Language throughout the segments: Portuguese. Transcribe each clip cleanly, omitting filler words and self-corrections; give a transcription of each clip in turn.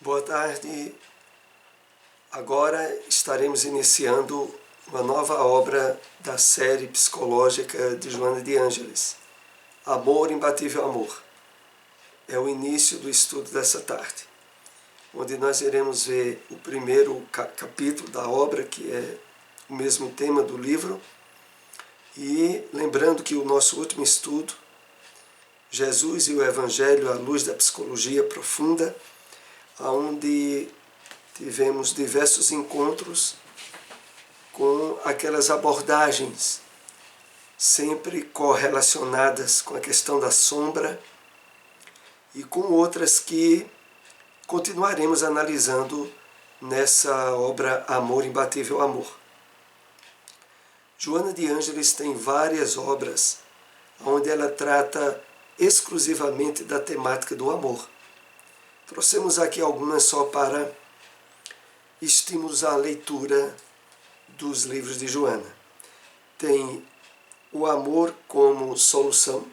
Boa tarde. Agora estaremos iniciando uma nova obra da série psicológica de Joana de Ângeles, Amor, Imbatível Amor. É o início do estudo dessa tarde, onde nós iremos ver o primeiro capítulo da obra, que é o mesmo tema do livro, e lembrando que o nosso último estudo, Jesus e o Evangelho à luz da psicologia profunda, onde tivemos diversos encontros com aquelas abordagens sempre correlacionadas com a questão da sombra e com outras que continuaremos analisando nessa obra Amor, Imbatível Amor. Joana de Ângeles tem várias obras onde ela trata exclusivamente da temática do amor. Trouxemos aqui algumas só para estímulos à leitura dos livros de Joana. Tem o amor como solução.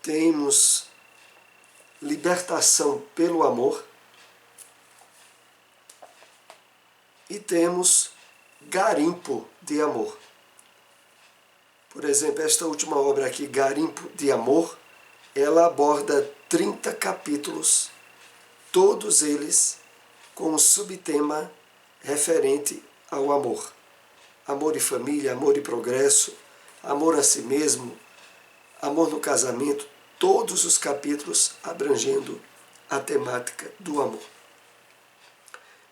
Temos libertação pelo amor. E temos garimpo de amor. Por exemplo, esta última obra aqui, Garimpo de Amor, ela aborda 30 capítulos, todos eles com um subtema referente ao amor. Amor e família, amor e progresso, amor a si mesmo, amor no casamento, todos os capítulos abrangendo a temática do amor.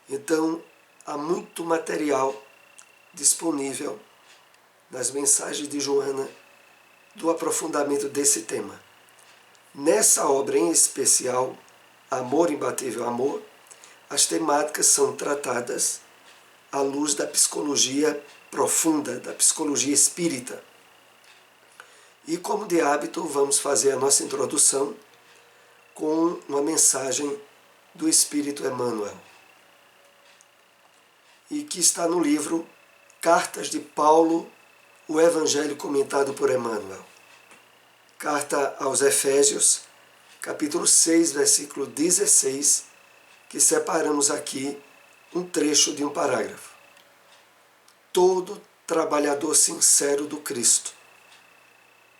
Então, há muito material disponível nas mensagens de Joana do aprofundamento desse tema. Nessa obra em especial, Amor, Imbatível Amor, as temáticas são tratadas à luz da psicologia profunda, da psicologia espírita. E como de hábito, vamos fazer a nossa introdução com uma mensagem do Espírito Emmanuel, e que está no livro Cartas de Paulo, o Evangelho comentado por Emmanuel. Carta aos Efésios, capítulo 6, versículo 16, que separamos aqui um trecho de um parágrafo. Todo trabalhador sincero do Cristo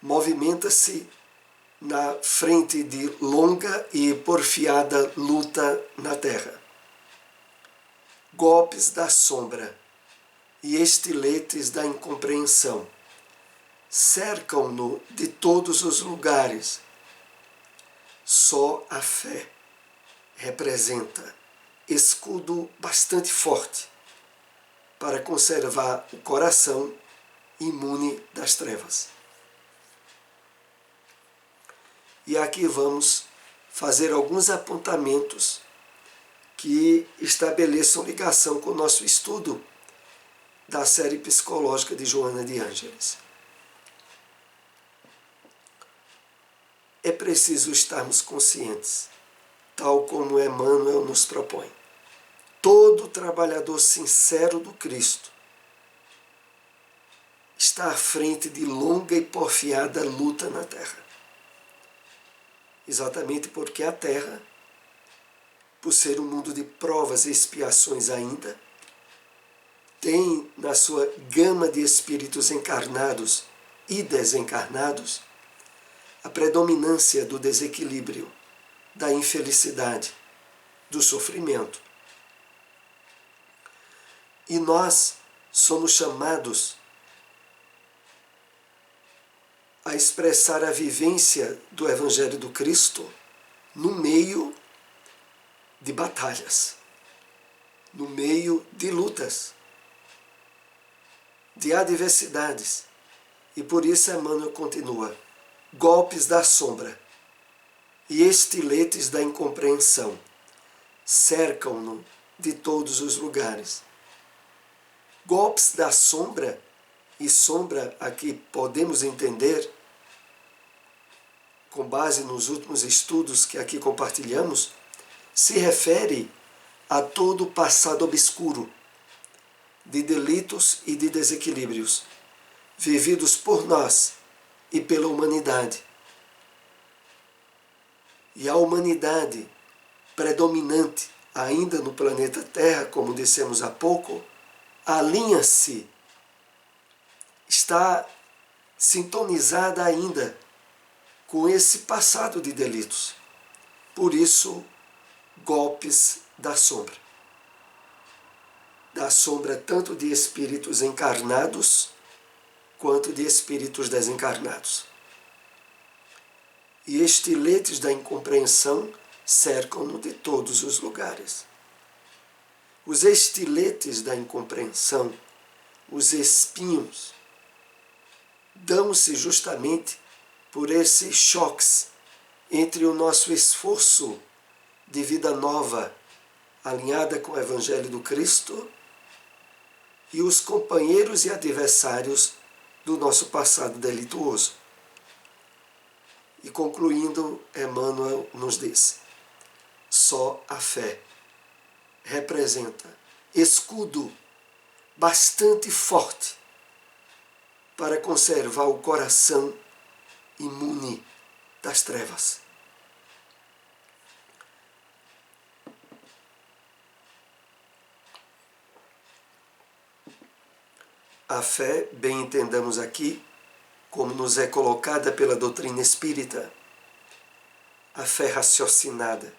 movimenta-se na frente de longa e porfiada luta na terra. Golpes da sombra e estiletes da incompreensão cercam-no de todos os lugares. Só a fé representa escudo bastante forte para conservar o coração imune das trevas. E aqui vamos fazer alguns apontamentos que estabeleçam ligação com o nosso estudo da série psicológica de Joana de Ângeles. É preciso estarmos conscientes, tal como Emmanuel nos propõe. Todo trabalhador sincero do Cristo está à frente de longa e porfiada luta na Terra. Exatamente porque a Terra, por ser um mundo de provas e expiações ainda, tem na sua gama de espíritos encarnados e desencarnados a predominância do desequilíbrio, da infelicidade, do sofrimento. E nós somos chamados a expressar a vivência do Evangelho do Cristo no meio de batalhas, no meio de lutas, de adversidades. E por isso Emmanuel continua: golpes da sombra e estiletes da incompreensão cercam-no de todos os lugares. Golpes da sombra, e sombra aqui podemos entender, com base nos últimos estudos que aqui compartilhamos, se refere a todo o passado obscuro de delitos e de desequilíbrios vividos por nós e pela humanidade, e a humanidade predominante ainda no planeta Terra, como dissemos há pouco, alinha-se, está sintonizada ainda com esse passado de delitos. Por isso, golpes da sombra. Da sombra tanto de espíritos encarnados quanto de espíritos desencarnados. E estiletes da incompreensão cercam-no de todos os lugares. Os estiletes da incompreensão, os espinhos, dão-se justamente por esses choques entre o nosso esforço de vida nova, alinhada com o Evangelho do Cristo, e os companheiros e adversários do nosso passado delituoso. E concluindo, Emmanuel nos diz: só a fé representa escudo bastante forte para conservar o coração imune das trevas. A fé, bem entendamos aqui, como nos é colocada pela doutrina espírita, a fé raciocinada,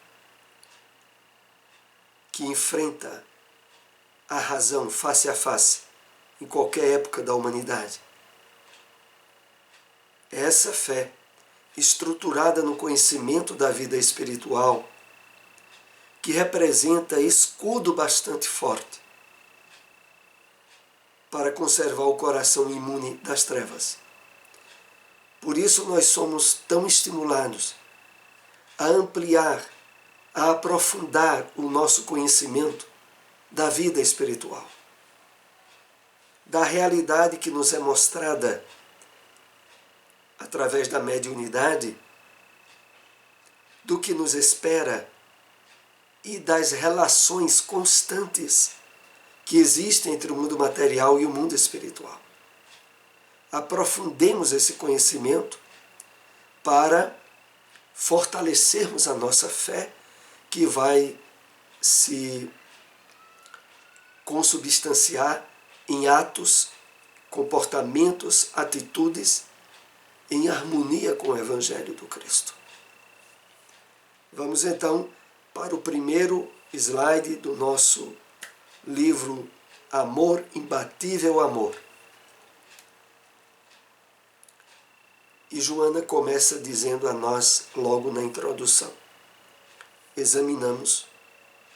que enfrenta a razão face a face em qualquer época da humanidade. Essa fé, estruturada no conhecimento da vida espiritual, que representa escudo bastante forte para conservar o coração imune das trevas. Por isso nós somos tão estimulados a ampliar, a aprofundar o nosso conhecimento da vida espiritual, da realidade que nos é mostrada através da mediunidade, do que nos espera e das relações constantes que existem entre o mundo material e o mundo espiritual. Aprofundemos esse conhecimento para fortalecermos a nossa fé, que vai se consubstanciar em atos, comportamentos, atitudes em harmonia com o Evangelho do Cristo. Vamos então para o primeiro slide do nosso livro Amor, Imbatível Amor. E Joana começa dizendo a nós, logo na introdução: examinamos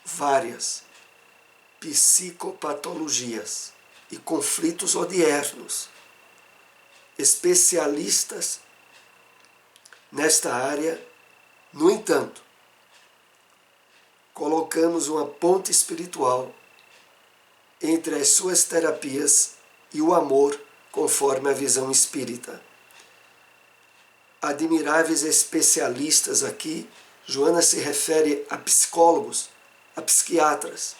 várias psicopatologias e conflitos odiernos. Especialistas nesta área, no entanto, colocamos uma ponte espiritual entre as suas terapias e o amor, conforme a visão espírita. Admiráveis especialistas aqui, Joana se refere a psicólogos, a psiquiatras,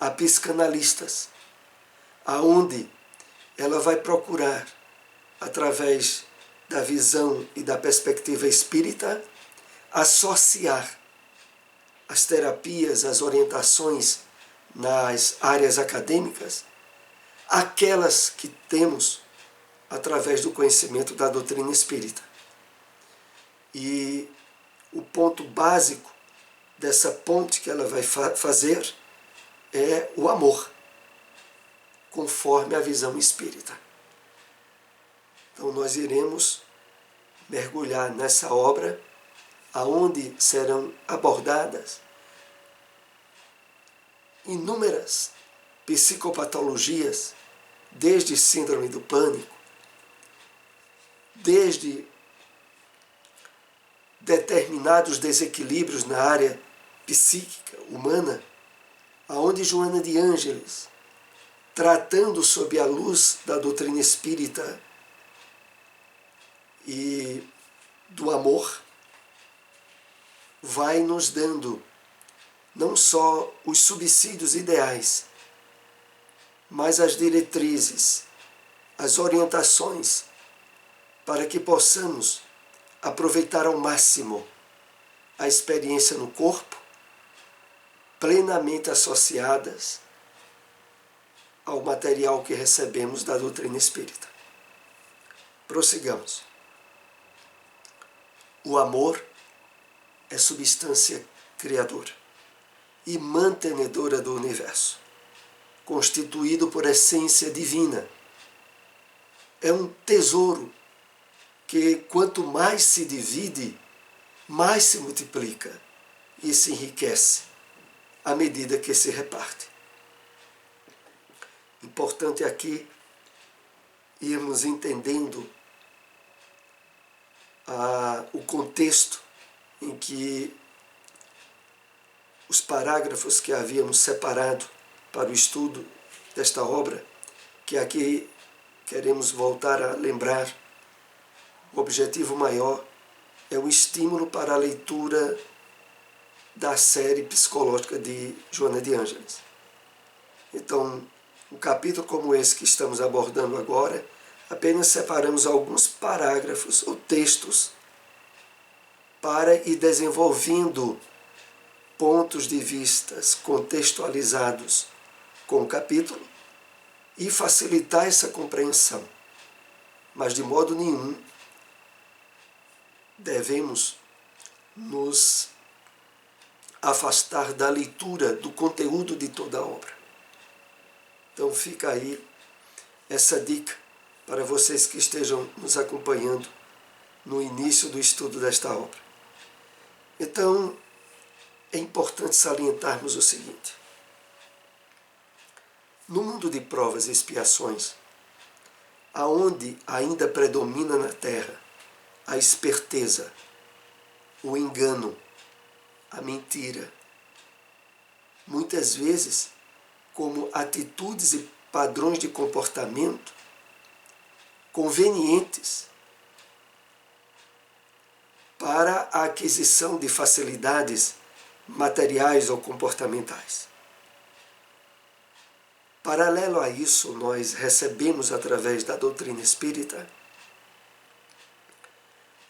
a psicanalistas, aonde ela vai procurar, através da visão e da perspectiva espírita, associar as terapias, as orientações nas áreas acadêmicas, aquelas que temos através do conhecimento da doutrina espírita. E o ponto básico dessa ponte que ela vai fazer é o amor, conforme a visão espírita. Então nós iremos mergulhar nessa obra, aonde serão abordadas inúmeras psicopatologias, desde síndrome do pânico, desde determinados desequilíbrios na área psíquica humana, aonde Joana de Ângeles, tratando sob a luz da doutrina espírita e do amor, vai nos dando não só os subsídios ideais, mas as diretrizes, as orientações, para que possamos aproveitar ao máximo a experiência no corpo, plenamente associadas ao material que recebemos da doutrina espírita. Prossigamos. O amor é substância criadora e mantenedora do universo, constituído por essência divina. É um tesouro que, quanto mais se divide, mais se multiplica e se enriquece à medida que se reparte. Importante aqui irmos entendendo o contexto em que os parágrafos que havíamos separado para o estudo desta obra, que aqui queremos voltar a lembrar, o objetivo maior é o estímulo para a leitura da série psicológica de Joana de Ângeles. Então, um capítulo como esse que estamos abordando agora, apenas separamos alguns parágrafos ou textos para ir desenvolvendo pontos de vistas contextualizados com o capítulo e facilitar essa compreensão. Mas de modo nenhum devemos nos afastar da leitura do conteúdo de toda a obra. Então fica aí essa dica para vocês que estejam nos acompanhando no início do estudo desta obra. Então, é importante salientarmos o seguinte: no mundo de provas e expiações, aonde ainda predomina na terra a esperteza, o engano, a mentira, muitas vezes como atitudes e padrões de comportamento convenientes para a aquisição de facilidades materiais ou comportamentais. Paralelo a isso, nós recebemos através da doutrina espírita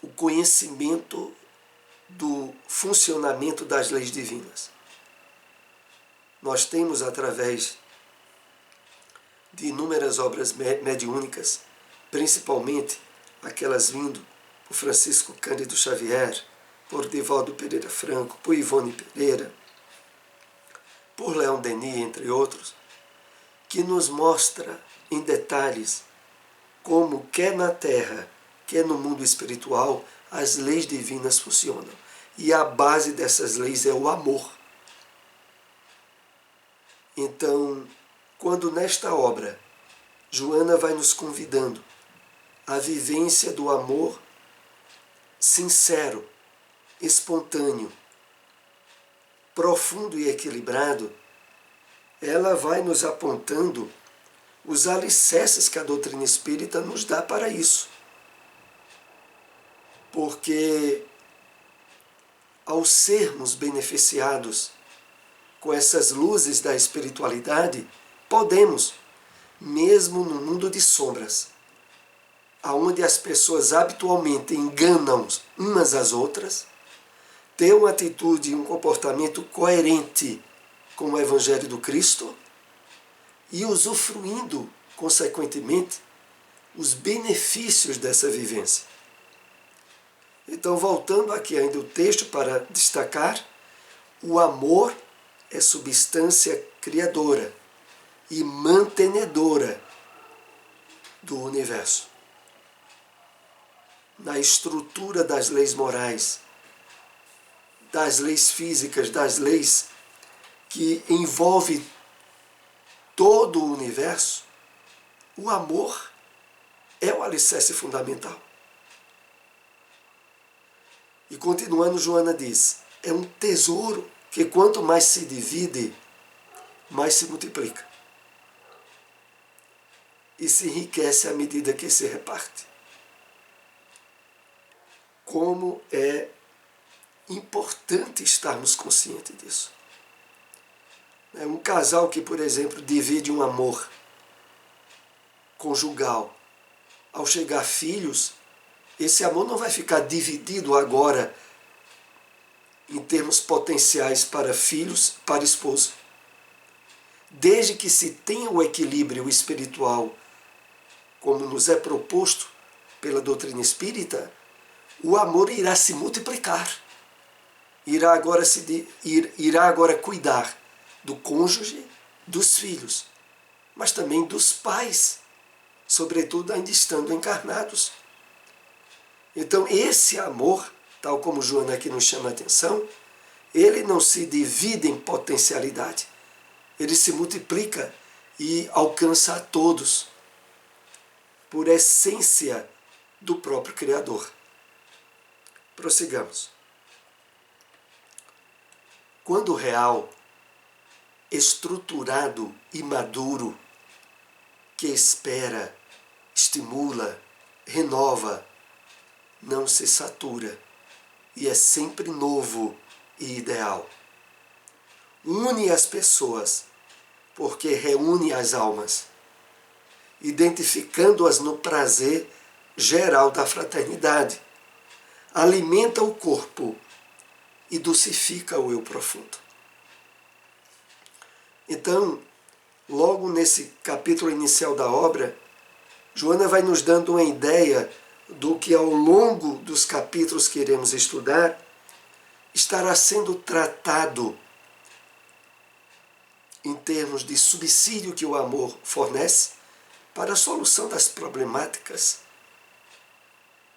o conhecimento do funcionamento das leis divinas. Nós temos, através de inúmeras obras mediúnicas, principalmente aquelas vindo por Francisco Cândido Xavier, por Divaldo Pereira Franco, por Ivone Pereira, por Leon Denis, entre outros, que nos mostra em detalhes como, quer na Terra, quer no mundo espiritual, as leis divinas funcionam. E a base dessas leis é o amor. Então, quando nesta obra, Joana vai nos convidando à vivência do amor sincero, espontâneo, profundo e equilibrado, ela vai nos apontando os alicerces que a doutrina espírita nos dá para isso. Porque, ao sermos beneficiados com essas luzes da espiritualidade, podemos, mesmo no mundo de sombras, onde as pessoas habitualmente enganam umas às outras, ter uma atitude e um comportamento coerente com o Evangelho do Cristo e usufruindo, consequentemente, os benefícios dessa vivência. Então, voltando aqui ainda o texto para destacar, o amor é substância criadora e mantenedora do universo. Na estrutura das leis morais, das leis físicas, das leis que envolve todo o universo, o amor é o alicerce fundamental. E continuando, Joana diz, é um tesouro que quanto mais se divide, mais se multiplica. E se enriquece à medida que se reparte. Como é importante estarmos conscientes disso. Um casal que, por exemplo, divide um amor conjugal, ao chegar filhos, esse amor não vai ficar dividido agora em termos potenciais para filhos, para esposa. Desde que se tenha o equilíbrio espiritual, como nos é proposto pela doutrina espírita, o amor irá se multiplicar. Irá agora cuidar do cônjuge, dos filhos, mas também dos pais, sobretudo ainda estando encarnados. Então esse amor, tal como Joana aqui nos chama a atenção, ele não se divide em potencialidade. Ele se multiplica e alcança a todos, por essência do próprio Criador. Prossigamos. Quando real, estruturado e maduro, que espera, estimula, renova, não se satura e é sempre novo e ideal. Une as pessoas, porque reúne as almas, identificando-as no prazer geral da fraternidade. Alimenta o corpo e dulcifica o eu profundo. Então, logo nesse capítulo inicial da obra, Joana vai nos dando uma ideia do que ao longo dos capítulos que iremos estudar estará sendo tratado em termos de subsídio que o amor fornece para a solução das problemáticas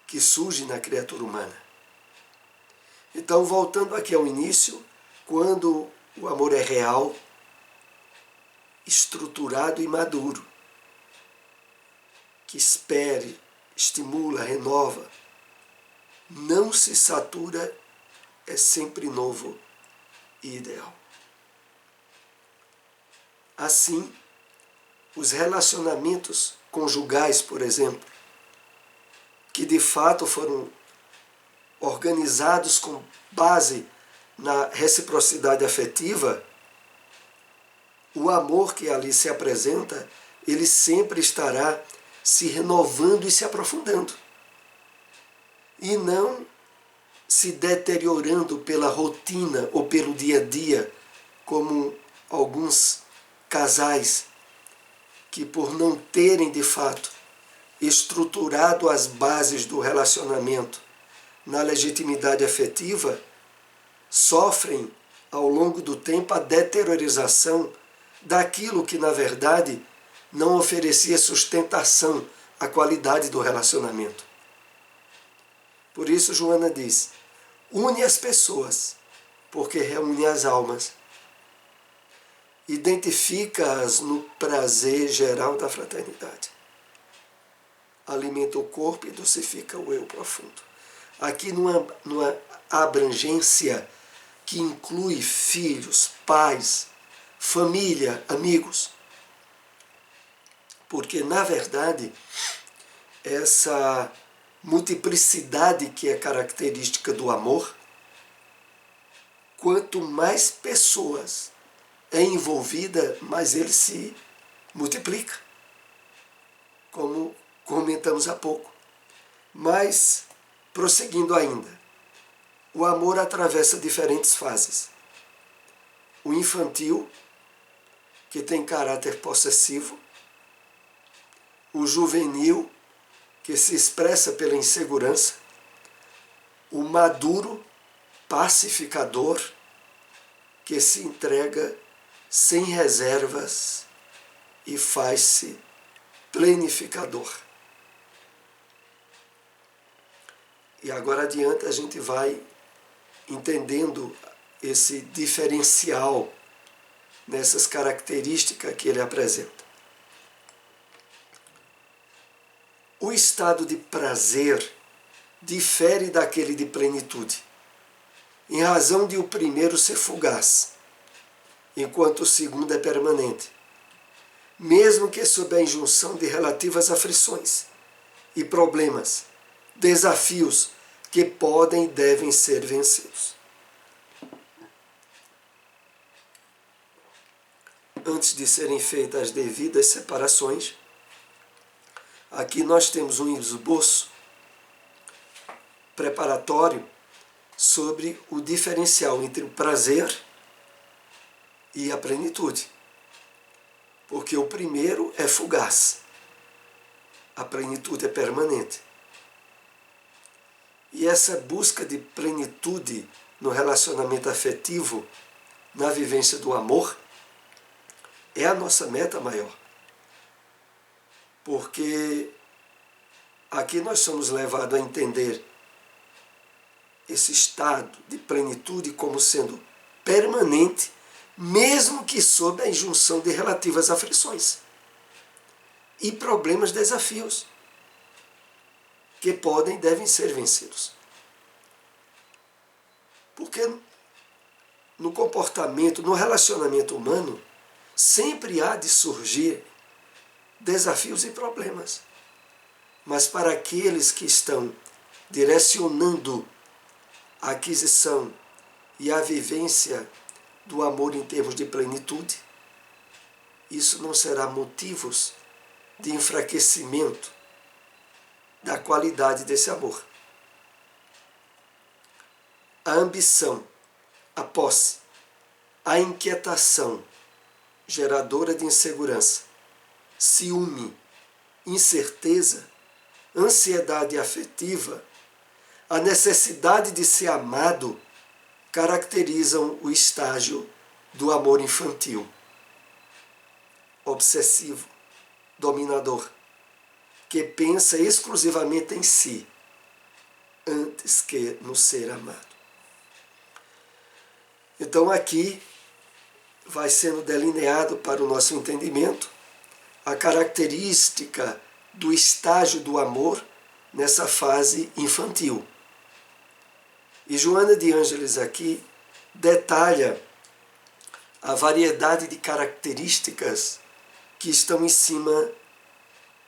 que surgem na criatura humana. Então, voltando aqui ao início, quando o amor é real, estruturado e maduro, que espere, estimula, renova, não se satura, é sempre novo e ideal. Assim, os relacionamentos conjugais, por exemplo, que de fato foram organizados com base na reciprocidade afetiva, o amor que ali se apresenta, ele sempre estará se renovando e se aprofundando. E não se deteriorando pela rotina ou pelo dia a dia, como alguns casais que, por não terem de fato estruturado as bases do relacionamento na legitimidade afetiva, sofrem ao longo do tempo a deteriorização daquilo que, na verdade, não oferecia sustentação à qualidade do relacionamento. Por isso, Joana diz: une as pessoas, porque reúne as almas. Identifica-as no prazer geral da fraternidade. Alimenta o corpo e dulcifica o eu profundo. Aqui numa abrangência que inclui filhos, pais, família, amigos. Porque, na verdade, essa multiplicidade que é característica do amor, quanto mais pessoas é envolvida, mais ele se multiplica, como comentamos há pouco. Mas, prosseguindo ainda, o amor atravessa diferentes fases. O infantil, que tem caráter possessivo, o juvenil, que se expressa pela insegurança, o maduro, pacificador, que se entrega sem reservas e faz-se plenificador. E agora adiante a gente vai entendendo esse diferencial nessas características que ele apresenta. O estado de prazer difere daquele de plenitude, em razão de o primeiro ser fugaz, enquanto o segundo é permanente, mesmo que sob a injunção de relativas aflições e problemas, desafios que podem e devem ser vencidos. Antes de serem feitas as devidas separações, aqui nós temos um esboço preparatório sobre o diferencial entre o prazer e a plenitude. Porque o primeiro é fugaz, a plenitude é permanente. E essa busca de plenitude no relacionamento afetivo, na vivência do amor, é a nossa meta maior. Porque aqui nós somos levados a entender esse estado de plenitude como sendo permanente, mesmo que sob a injunção de relativas aflições e problemas, desafios, que podem e devem ser vencidos. Porque no comportamento, no relacionamento humano, sempre há de surgir desafios e problemas. Mas para aqueles que estão direcionando a aquisição e a vivência do amor em termos de plenitude, isso não será motivos de enfraquecimento da qualidade desse amor. A ambição, a posse, a inquietação geradora de insegurança, ciúme, incerteza, ansiedade afetiva, a necessidade de ser amado caracterizam o estágio do amor infantil, obsessivo, dominador, que pensa exclusivamente em si, antes que no ser amado. Então aqui vai sendo delineado para o nosso entendimento a característica do estágio do amor nessa fase infantil. E Joana de Ângeles aqui detalha a variedade de características que estão em cima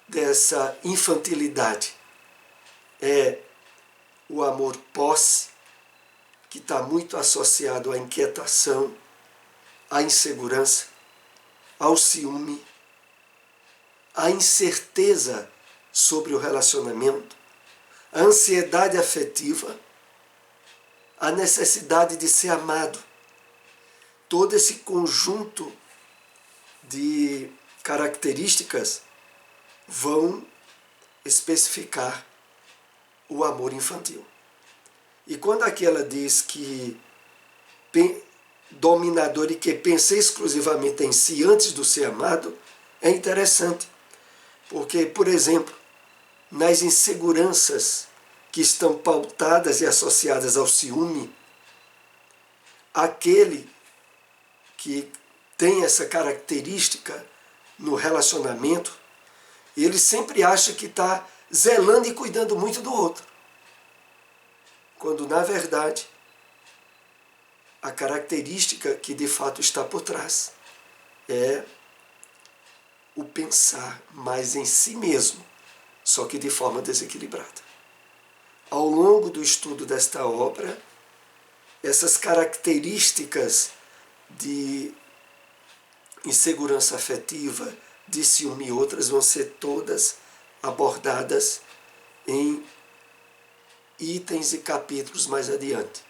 dessa infantilidade. É o amor posse, que está muito associado à inquietação, à insegurança, ao ciúme, à incerteza sobre o relacionamento, à ansiedade afetiva, à necessidade de ser amado. Todo esse conjunto de características vão especificar o amor infantil. E quando aqui ela diz que dominador e que pensa exclusivamente em si antes do ser amado, é interessante. Porque, por exemplo, nas inseguranças que estão pautadas e associadas ao ciúme, aquele que tem essa característica no relacionamento, ele sempre acha que está zelando e cuidando muito do outro. Quando, na verdade, a característica que de fato está por trás é o pensar mais em si mesmo, só que de forma desequilibrada. Ao longo do estudo desta obra, essas características de insegurança afetiva, de ciúme e outras vão ser todas abordadas em itens e capítulos mais adiante.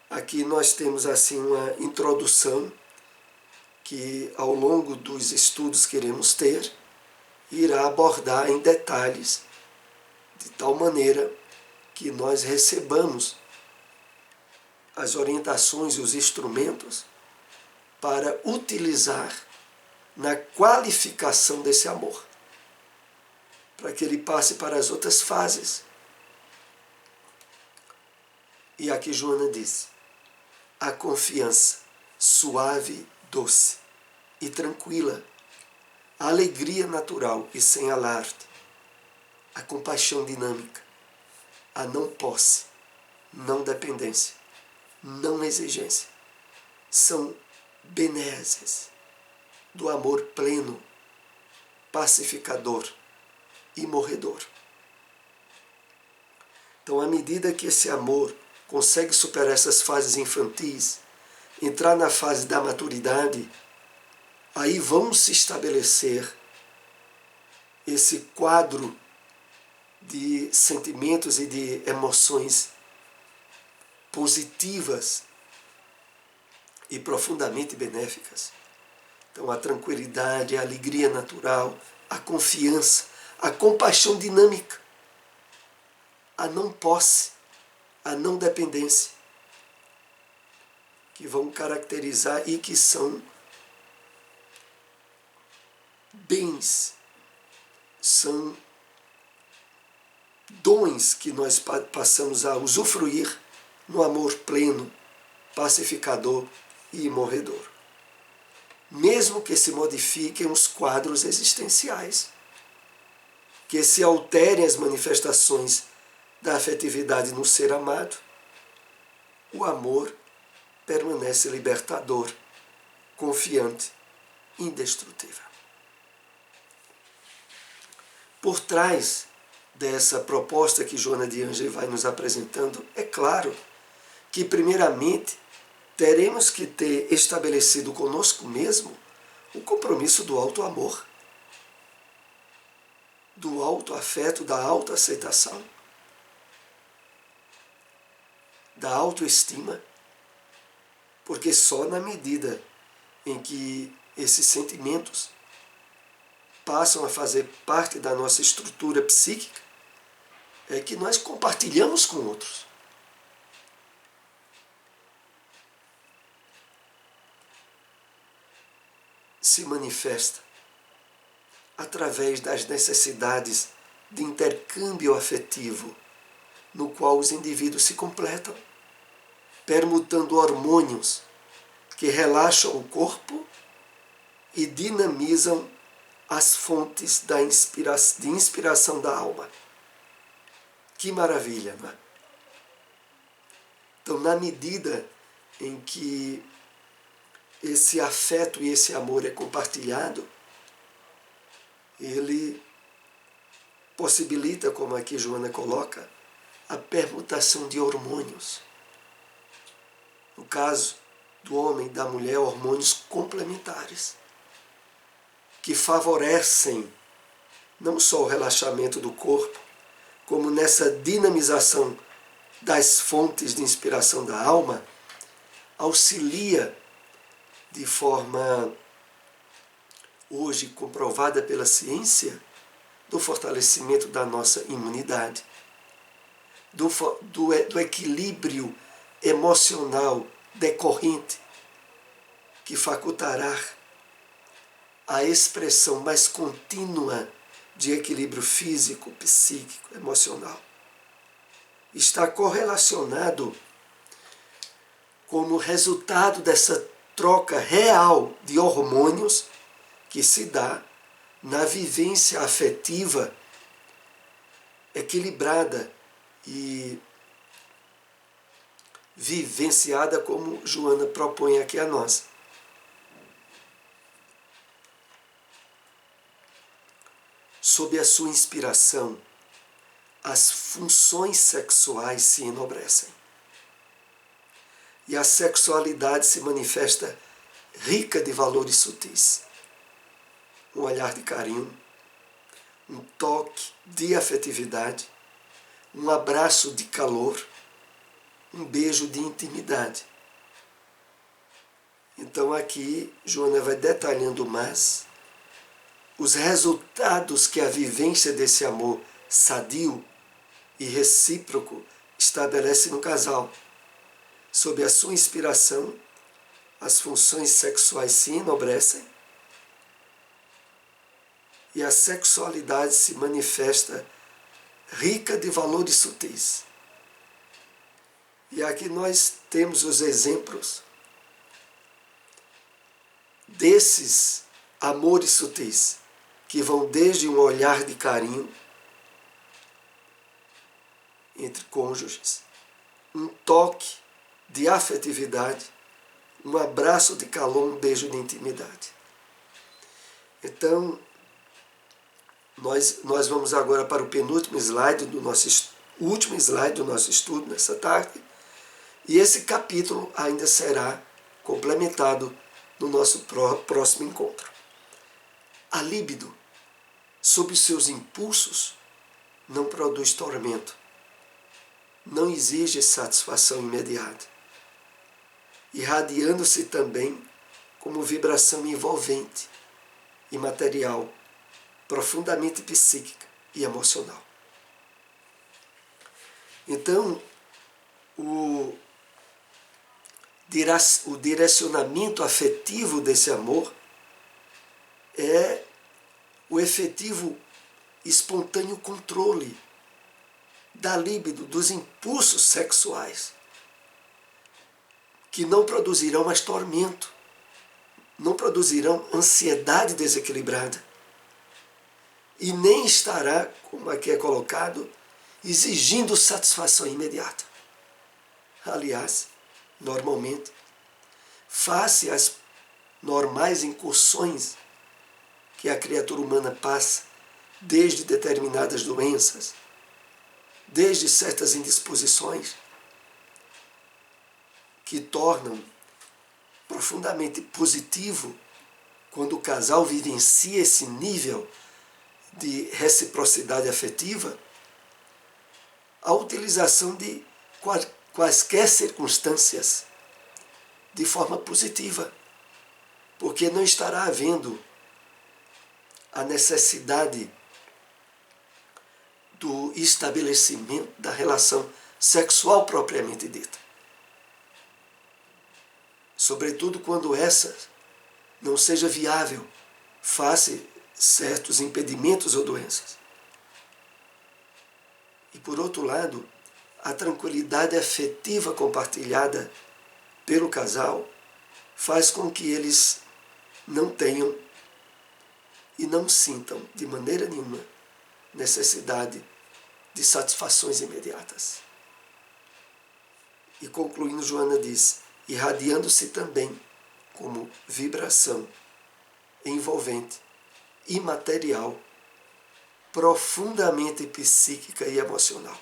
Aqui nós temos assim uma introdução que ao longo dos estudos que iremos ter, irá abordar em detalhes, de tal maneira que nós recebamos as orientações e os instrumentos para utilizar na qualificação desse amor, para que ele passe para as outras fases. E aqui Joana disse: a confiança suave, doce e tranquila, a alegria natural e sem alarde, a compaixão dinâmica, a não posse, não dependência, não exigência, são benesses do amor pleno, pacificador e morredor. Então, à medida que esse amor consegue superar essas fases infantis, entrar na fase da maturidade, aí vão se estabelecer esse quadro de sentimentos e de emoções positivas e profundamente benéficas. Então, a tranquilidade, a alegria natural, a confiança, a compaixão dinâmica, a não posse, a não dependência, que vão caracterizar e que são bens, são dons que nós passamos a usufruir no amor pleno, pacificador e imorredor. Mesmo que se modifiquem os quadros existenciais, que se alterem as manifestações da afetividade no ser amado, o amor permanece libertador, confiante, indestrutível. Por trás dessa proposta que Joana de Ângeles vai nos apresentando, é claro que, primeiramente, teremos que ter estabelecido conosco mesmo o compromisso do auto-amor, do auto-afeto, da autoaceitação, da autoestima, porque só na medida em que esses sentimentos passam a fazer parte da nossa estrutura psíquica é que nós compartilhamos com outros. Se manifesta através das necessidades de intercâmbio afetivo, no qual os indivíduos se completam, permutando hormônios que relaxam o corpo e dinamizam as fontes de inspiração da alma. Que maravilha, não é? Então, na medida em que esse afeto e esse amor é compartilhado, ele possibilita, como aqui Joana coloca, a permutação de hormônios. No caso do homem e da mulher, hormônios complementares, que favorecem não só o relaxamento do corpo, como nessa dinamização das fontes de inspiração da alma, auxilia de forma hoje comprovada pela ciência do fortalecimento da nossa imunidade, do equilíbrio emocional decorrente, que facultará a expressão mais contínua de equilíbrio físico, psíquico, emocional. Está correlacionado como resultado dessa troca real de hormônios que se dá na vivência afetiva equilibrada e vivenciada como Joana propõe aqui a nós. Sob a sua inspiração, as funções sexuais se enobrecem. E a sexualidade se manifesta rica de valores sutis. Um olhar de carinho, um toque de afetividade, um abraço de calor, um beijo de intimidade. Então aqui Joana vai detalhando mais os resultados que a vivência desse amor sadio e recíproco estabelece no casal. Sob a sua inspiração, as funções sexuais se enobrecem e a sexualidade se manifesta rica de valores sutis. E aqui nós temos os exemplos desses amores sutis, que vão desde um olhar de carinho entre cônjuges, um toque de afetividade, um abraço de calor, um beijo de intimidade. Então, nós vamos agora para o penúltimo slide último slide do nosso estudo nessa tarde, e esse capítulo ainda será complementado no nosso próximo encontro. A líbido, sob os seus impulsos, não produz tormento, não exige satisfação imediata, irradiando-se também como vibração envolvente, imaterial, profundamente psíquica e emocional. Então, o direcionamento afetivo desse amor é o efetivo espontâneo controle da libido, dos impulsos sexuais, que não produzirão mais tormento, não produzirão ansiedade desequilibrada, e nem estará, como aqui é colocado, exigindo satisfação imediata. Aliás, normalmente, face às normais incursões que a criatura humana passa, desde determinadas doenças, desde certas indisposições, que tornam profundamente positivo quando o casal vivencia esse nível de reciprocidade afetiva, a utilização de quaisquer circunstâncias de forma positiva, porque não estará havendo a necessidade do estabelecimento da relação sexual propriamente dita. Sobretudo quando essa não seja viável face certos impedimentos ou doenças. E por outro lado, a tranquilidade afetiva compartilhada pelo casal faz com que eles não tenham e não sintam de maneira nenhuma necessidade de satisfações imediatas. E concluindo, Joana diz, irradiando-se também como vibração envolvente, imaterial, profundamente psíquica e emocional.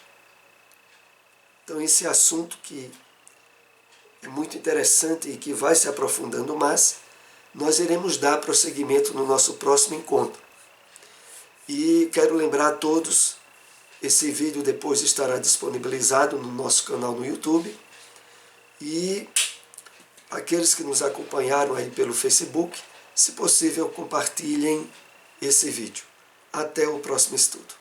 Então esse assunto que é muito interessante e que vai se aprofundando mais, nós iremos dar prosseguimento no nosso próximo encontro. E quero lembrar a todos, esse vídeo depois estará disponibilizado no nosso canal no YouTube, e aqueles que nos acompanharam aí pelo Facebook, se possível, compartilhem esse vídeo. Até o próximo estudo.